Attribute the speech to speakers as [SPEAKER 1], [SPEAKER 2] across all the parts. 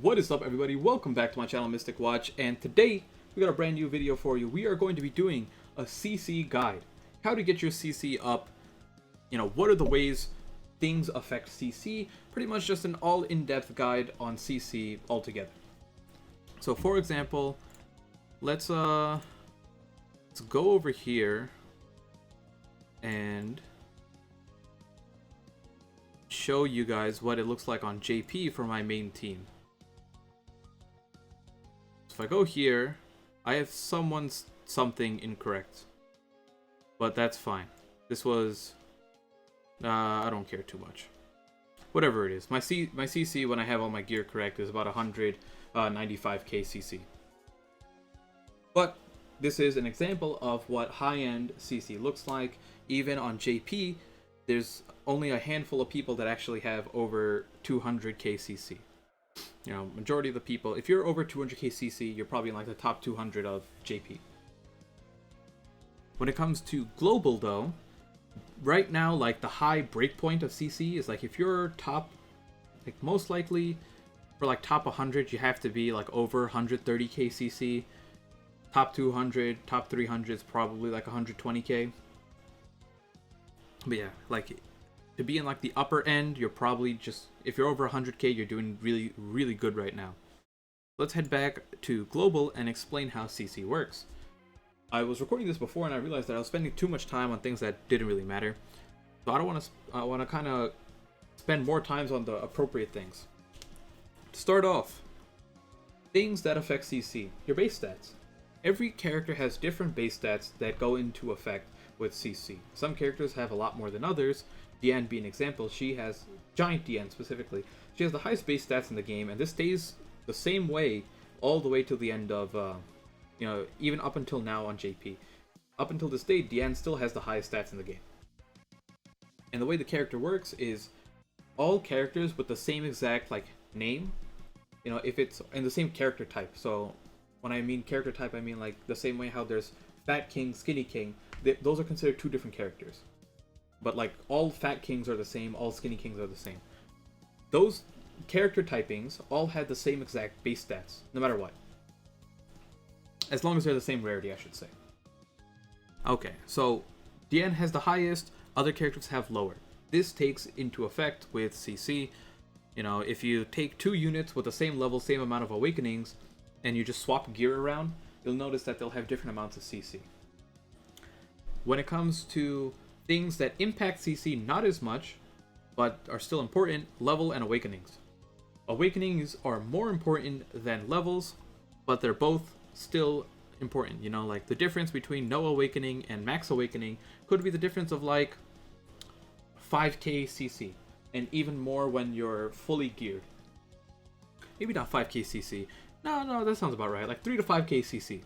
[SPEAKER 1] What is up, everybody? Welcome back to my channel, Mystic Watch, and today we got a brand new video for you. We are going to be doing a CC guide. How to get your CC up, what are the ways things affect CC, pretty much just an all in-depth guide on CC altogether. So for example, let's go over here and show you guys what it looks like on JP for my main team. If I go here, I have something incorrect, but that's fine. This was, I don't care too much. Whatever it is, my CC when I have all my gear correct is about 195k CC. But this is an example of what high-end CC looks like. Even on JP, there's only a handful of people that actually have over 200k CC. Majority of the people, if you're over 200k CC, you're probably in like the top 200 of JP. When it comes to global though, right now, like the high breakpoint of CC is like if you're top, like most likely for like top 100, you have to be like over 130k CC. Top 200, top 300 is probably like 120k. But yeah, like to be in like the upper end, you're probably just, if you're over 100k, you're doing really, really good right now. Let's head back to global and explain how CC works. I was recording this before and I realized that I was spending too much time on things that didn't really matter. So I want to kind of spend more time on the appropriate things. To start off, things that affect CC, your base stats. Every character has different base stats that go into effect with CC. Some characters have a lot more than others. Diane being an example, she has, Giant Diane specifically, she has the highest base stats in the game, and this stays the same way all the way till the end of, even up until now on JP. Up until this day, Diane still has the highest stats in the game. And the way the character works is all characters with the same exact, name, if it's in the same character type. So when I mean character type, I mean like the same way how there's Fat King, Skinny King, those are considered two different characters. But like all Fat Kings are the same, all Skinny Kings are the same. Those character typings all have the same exact base stats, no matter what. As long as they're the same rarity, I should say. Okay, so Diane has the highest, other characters have lower. This takes into effect with CC. If you take two units with the same level, same amount of awakenings, and you just swap gear around, you'll notice that they'll have different amounts of CC. When it comes to things that impact CC not as much, but are still important, level and awakenings. Awakenings are more important than levels, but they're both still important. Like the difference between no awakening and max awakening could be the difference of like 5k CC, and even more when you're fully geared. Maybe not 5k CC. No, that sounds about right. Like 3 to 5k CC.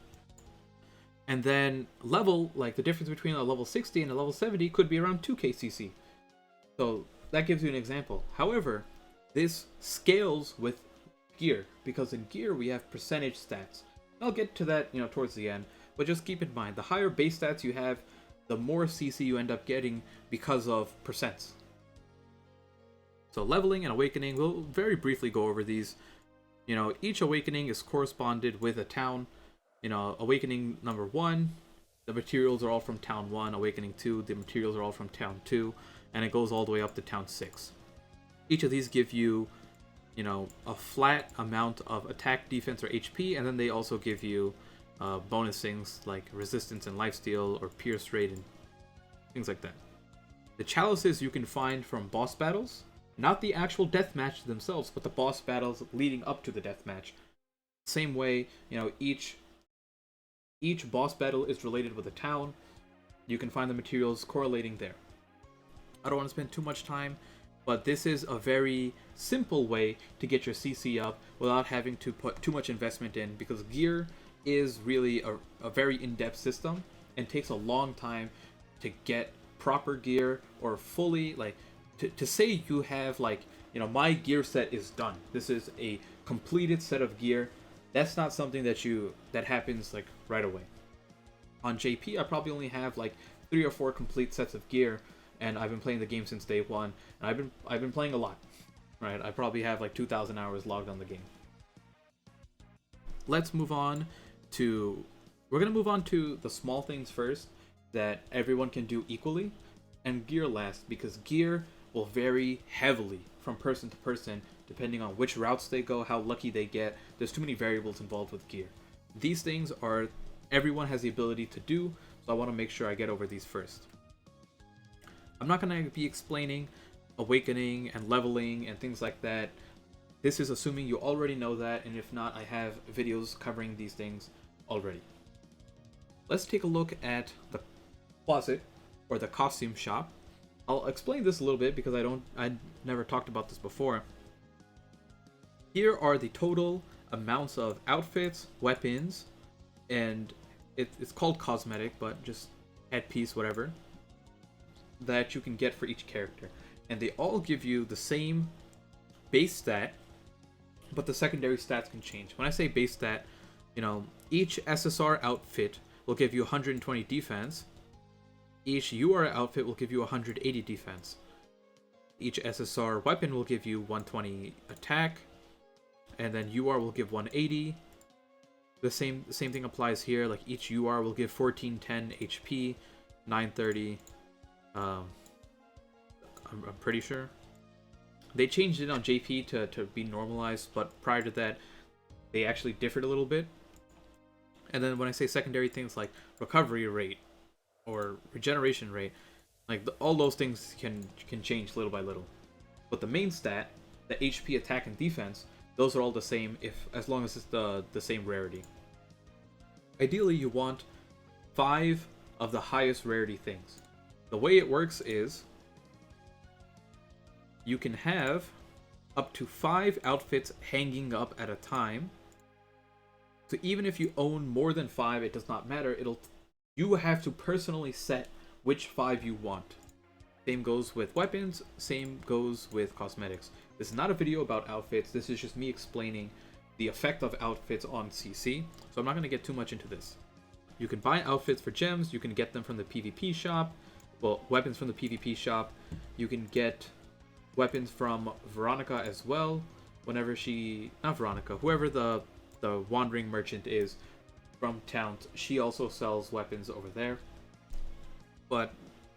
[SPEAKER 1] And then level, like the difference between a level 60 and a level 70 could be around 2k CC. So that gives you an example. However, this scales with gear, because in gear we have percentage stats. I'll get to that, towards the end, but just keep in mind, the higher base stats you have, the more CC you end up getting because of percents. So leveling and awakening, we'll very briefly go over these. Each awakening is corresponded with a town. Awakening number 1, the materials are all from town 1. Awakening 2, the materials are all from town 2, and it goes all the way up to town 6. Each of these give you, a flat amount of attack, defense, or HP, and then they also give you bonus things like resistance and lifesteal or pierce rate and things like that. The chalices you can find from boss battles, not the actual deathmatch themselves, but the boss battles leading up to the deathmatch. Same way, each boss battle is related with a town. You can find the materials correlating there. I don't want to spend too much time, but this is a very simple way to get your CC up without having to put too much investment in, because gear is really a very in-depth system and takes a long time to get proper gear or fully, to say you have my gear set is done. This is a completed set of gear. That's not something that happens right away. On JP, I probably only have 3 or 4 complete sets of gear, and I've been playing the game since day one, and I've been playing a lot. Right, I probably have 2,000 hours logged on the game. let's move on to... We're going to move on to the small things first that everyone can do equally, and gear last, because gear will vary heavily from person to person depending on which routes they go, how lucky they get. There's too many variables involved with gear. These things are everyone has the ability to do, so I want to make sure I get over these first. I'm not going to be explaining awakening and leveling and things like that. This is assuming you already know that, and if not, I have videos covering these things already. Let's take a look at the closet, or the costume shop. I'll explain this a little bit because I never talked about this before. Here are the total amounts of outfits, weapons, and it's called cosmetic, but just headpiece, whatever, that you can get for each character. And they all give you the same base stat, but the secondary stats can change. When I say base stat, each SSR outfit will give you 120 defense. Each UR outfit will give you 180 defense. Each SSR weapon will give you 120 attack, and then UR will give 180. The same thing applies here. Like each UR will give 1410 HP, 930. I'm pretty sure. They changed it on JP to be normalized, but prior to that, they actually differed a little bit. And then when I say secondary things like recovery rate or regeneration rate, like all those things can change little by little. But the main stat, the HP, attack, and defense, those are all the same as long as it's the same rarity. Ideally, you want 5 of the highest rarity things. The way it works is you can have up to 5 outfits hanging up at a time. So even if you own more than 5, it does not matter. You have to personally set which 5 you want. Same goes with weapons, same goes with cosmetics. This is not a video about outfits, this is just me explaining the effect of outfits on CC, so I'm not going to get too much into this. You can buy outfits for gems, you can get them from the PvP shop, well, weapons from the PvP shop, you can get weapons from Veronica as well, whenever not Veronica, whoever the wandering merchant is from towns, she also sells weapons over there. But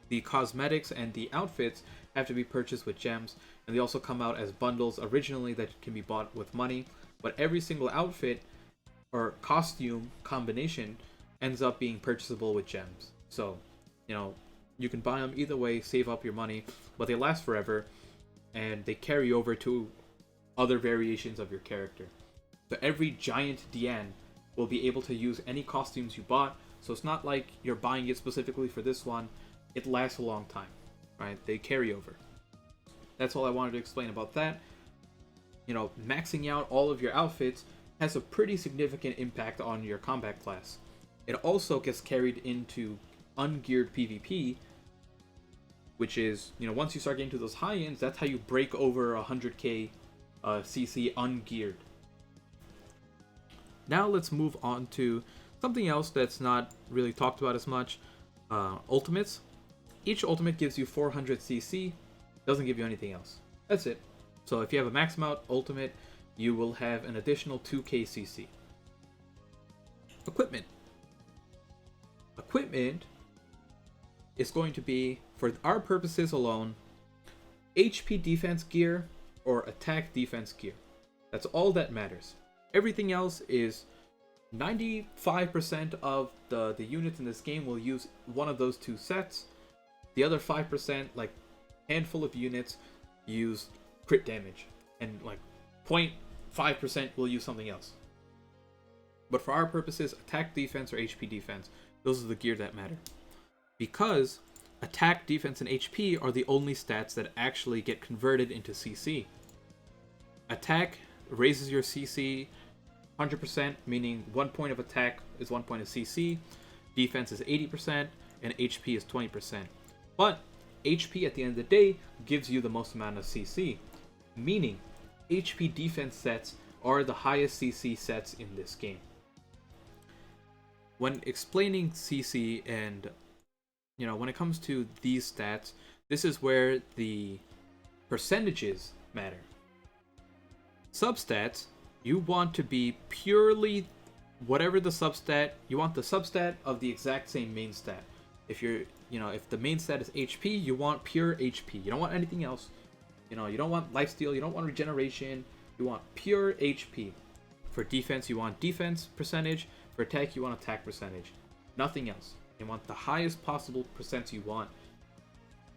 [SPEAKER 1] the cosmetics and the outfits have to be purchased with gems, and they also come out as bundles originally that can be bought with money, but every single outfit or costume combination ends up being purchasable with gems. So, you can buy them either way, save up your money, but they last forever, and they carry over to other variations of your character. So every giant DN will be able to use any costumes you bought, so it's not like you're buying it specifically for this one. It lasts a long time, right? They carry over. That's all I wanted to explain about that. Maxing out all of your outfits has a pretty significant impact on your combat class. It also gets carried into ungeared PvP, which is, once you start getting to those high ends, that's how you break over 100k CC ungeared. Now let's move on to something else that's not really talked about as much. Ultimates. Each ultimate gives you 400 CC, doesn't give you anything else. That's it. So if you have a max amount ultimate, you will have an additional 2k CC. Equipment. Equipment is going to be, for our purposes alone, HP defense gear or attack defense gear. That's all that matters. Everything else is 95% of the units in this game will use one of those 2 sets. The other 5%, like handful of units, use crit damage, and like 0.5% will use something else. But for our purposes, attack defense or HP defense, those are the gear that matter. Because attack, defense, and HP are the only stats that actually get converted into CC. Attack raises your CC 100%, meaning 1 point of attack is 1 point of CC, defense is 80%, and HP is 20%. But HP at the end of the day gives you the most amount of CC, meaning HP defense sets are the highest CC sets in this game. When explaining CC and, when it comes to these stats, this is where the percentages matter. Substats, you want to be purely whatever the substat, you want the substat of the exact same main stat. If you're, if the main stat is HP, you want pure HP. You don't want anything else. You don't want lifesteal, you don't want regeneration. You want pure HP. For defense, you want defense percentage. For attack, you want attack percentage. Nothing else. You want the highest possible percents you want.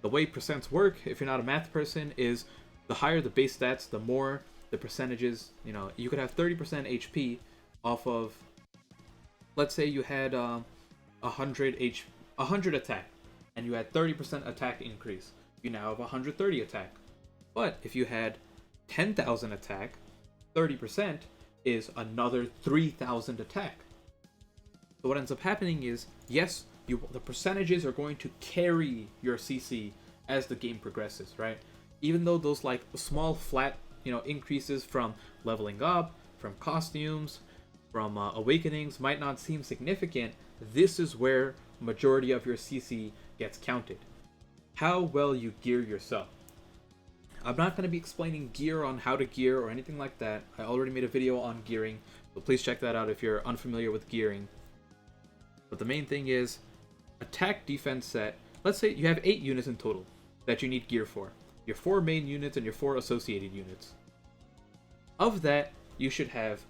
[SPEAKER 1] The way percents work, if you're not a math person, is the higher the base stats, the more the percentages. You could have 30% HP off of, let's say you had 100 attack, and you had 30% attack increase. You now have 130 attack. But if you had 10,000 attack, 30% is another 3,000 attack. So what ends up happening is, yes, the percentages are going to carry your CC as the game progresses, right? Even though those like small flat, increases from leveling up, from costumes, from awakenings might not seem significant, this is where majority of your CC gets counted. How well you gear yourself. I'm not going to be explaining gear on how to gear or anything like that. I already made a video on gearing, so please check that out if you're unfamiliar with gearing. But the main thing is, attack defense set. Let's say you have 8 units in total that you need gear for. Your 4 main units and your 4 associated units. Of that, you should have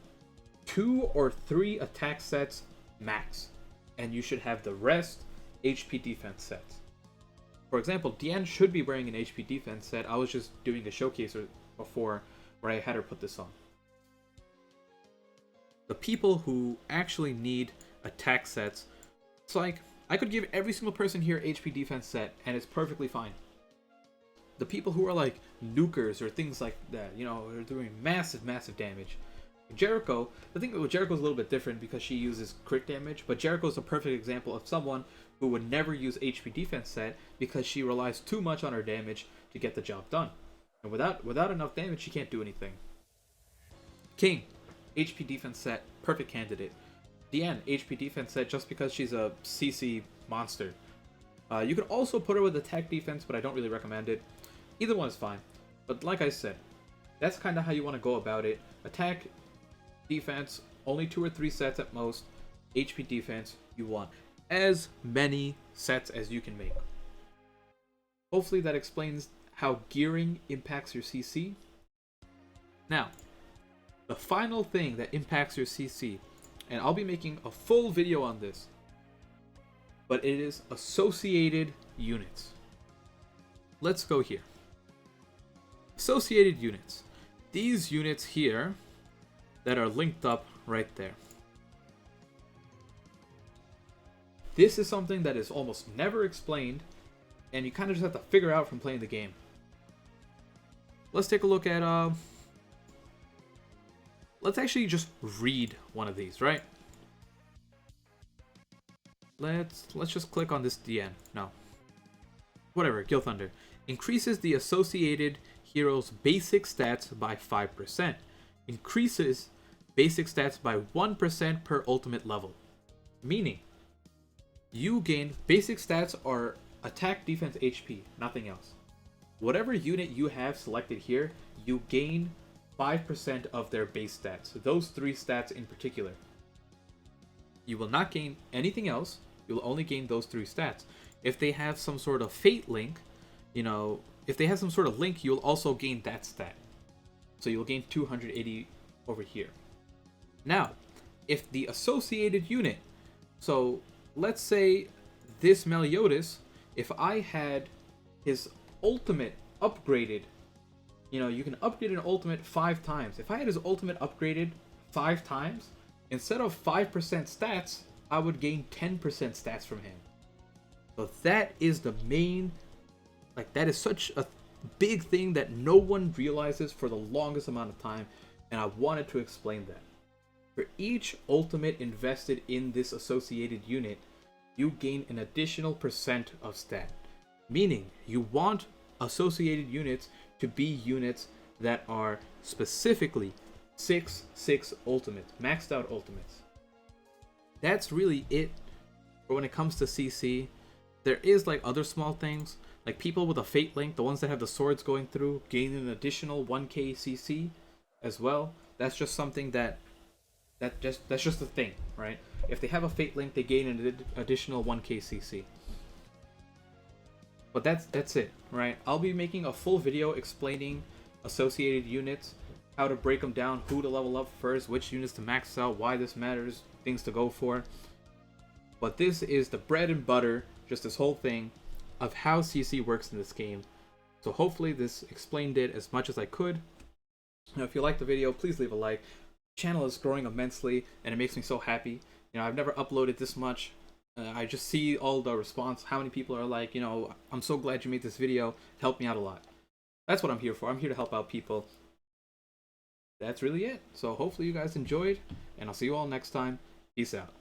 [SPEAKER 1] 2 or 3 attack sets max. And you should have the rest HP defense sets. For example, Deanne should be wearing an HP defense set. I was just doing a showcase before where I had her put this on. The people who actually need attack sets, it's like, I could give every single person here HP defense set and it's perfectly fine. The people who are like nukers or things like that, are doing massive damage. Jericho, the thing with Jericho is a little bit different because she uses crit damage, but Jericho is a perfect example of someone who would never use HP defense set because she relies too much on her damage to get the job done. And without enough damage, she can't do anything. King, HP defense set, perfect candidate. Deanne, HP defense set just because she's a CC monster. You could also put her with attack defense, but I don't really recommend it. Either one is fine. But like I said, that's kind of how you want to go about it. Attack, defense, only 2 or 3 sets at most. HP defense, you want as many sets as you can make. Hopefully that explains how gearing impacts your CC. Now, the final thing that impacts your CC, and I'll be making a full video on this, but it is associated units. Let's go here. Associated units. These units here that are linked up right there. This is something that is almost never explained, and you kind of just have to figure out from playing the game. Let's take a look at, let's actually just read one of these, right? Let's just click on this DN. No. Whatever, Gil Thunder. Increases the associated hero's basic stats by 5%. Increases basic stats by 1% per ultimate level. Meaning, you gain basic stats are attack, defense, HP, nothing else. Whatever unit you have selected here, you gain 5% of their base stats. Those 3 stats in particular. You will not gain anything else. You'll only gain those 3 stats. If they have some sort of fate link, if they have some sort of link, you'll also gain that stat. So you'll gain 280 over here. Now, if the associated unit, so let's say this Meliodas, if I had his ultimate upgraded, you can upgrade an ultimate 5 times. If I had his ultimate upgraded 5 times, instead of 5% stats, I would gain 10% stats from him. So that is the main, that is such a big thing that no one realizes for the longest amount of time, and I wanted to explain that. For each ultimate invested in this associated unit, you gain an additional percent of stat. Meaning, you want associated units to be units that are specifically 6/6 ultimates, maxed out ultimates. That's really it for when it comes to CC. There is other small things, like people with a fate link, the ones that have the swords going through, gain an additional 1k CC as well. That's just something that That's just the thing, right? If they have a Fate link, they gain an additional 1k CC. But that's it, right? I'll be making a full video explaining associated units, how to break them down, who to level up first, which units to max out, why this matters, things to go for. But this is the bread and butter, just this whole thing, of how CC works in this game. So hopefully this explained it as much as I could. Now, if you liked the video, please leave a like. The channel is growing immensely, and it makes me so happy. You know, I've never uploaded this much. I just see all the response, how many people are like, you know, I'm so glad you made this video. It helped me out a lot. That's what I'm here for. I'm here to help out people. That's really it. So hopefully you guys enjoyed, and I'll see you all next time. Peace out.